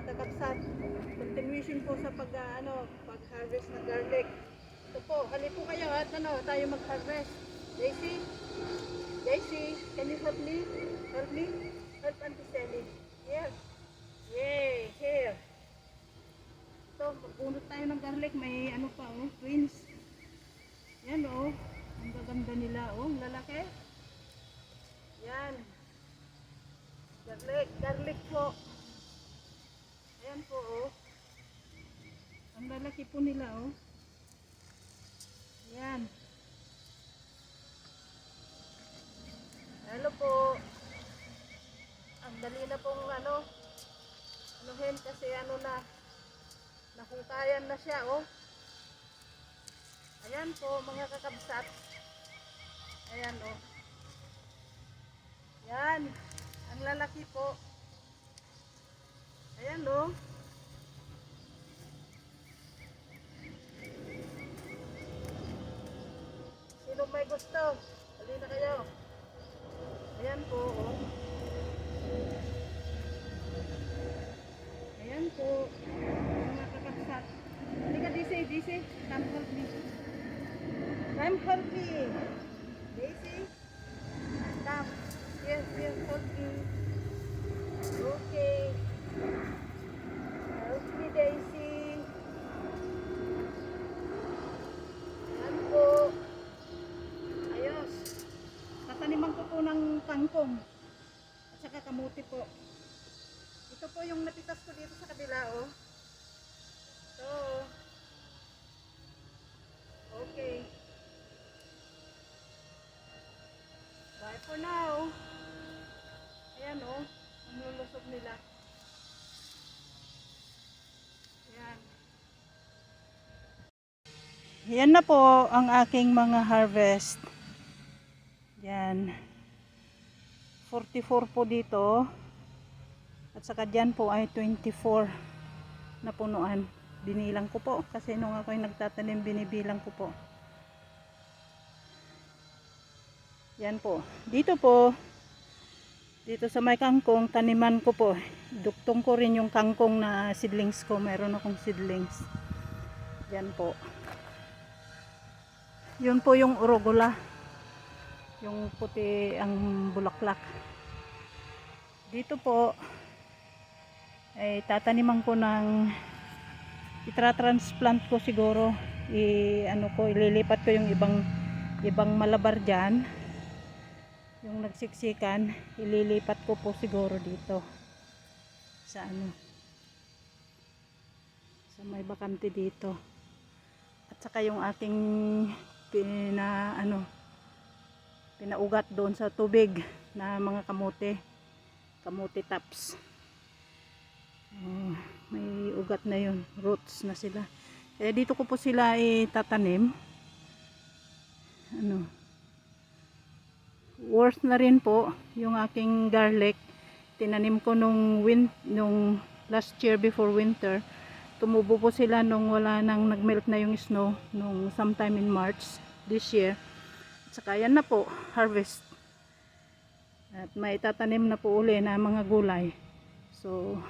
kakapsat. Continuation po sa pag-harvest ng garlic. Ito po, hali po kayo at tayo mag-harvest. Daisy? Daisy, can you help me? Help me? Help Auntie Sally. Here. Yay, here. Ito, bunot tayo ng garlic. May twins. Yan ang gaganda nila lalaki. Yan. Garlic po. Ayan po ang lalaki po nila Yan. Hello po. Ang dali na pong anuhin kasi nahungkayan na siya Ayan po mga kakabsat. Ayan Yan. Ang lalaki po. Ayan Sino may gusto? Hali na kayo. Ayan po Ayan po mga kakabsat. Halika Daisy. Come help me. Come help me. Daisy. Come. Here, help me. Okay. Help me, Daisy. Yan po. Ayos. Tataniman ko po ng kangkong. At saka kamuti po. Ito po yung napitas ko dito sa kabila So, okay. Bye for now. Ayan ang lulusog nila. Ayan. Yan na po ang aking mga harvest. Yan. 44 po dito. At saka dyan po ay 24 na punuan. Binilang ko po. Kasi nung ako ay nagtatanim, binibilang ko po. Yan po. Dito sa may kangkong, taniman ko po. Duktong ko rin yung kangkong na seedlings ko. Meron akong seedlings. Yan po. Yun po yung arugula. Yung puti ang bulaklak. Dito po, ay tataniman ko ng itra-transplant ko siguro. Ililipat ko yung ibang malabar dyan. Yung nagsiksikan, ililipat ko po siguro dito sa sa may bakante dito. At saka yung aking pinaugat doon sa tubig na mga kamote tops. May ugat na yun, roots na sila. Kaya dito ko po sila itatanim. Worth na rin po yung aking garlic. Tinanim ko nung last year before winter. Tumubo po sila nung wala nang nagmelt na yung snow nung sometime in March this year. At saka yan na po, harvest. At may tatanim na po uli na mga gulay. So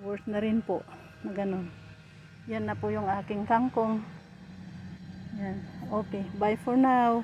worth na rin po na ganun. Yan na po yung aking kangkong. Yan. Okay, bye for now.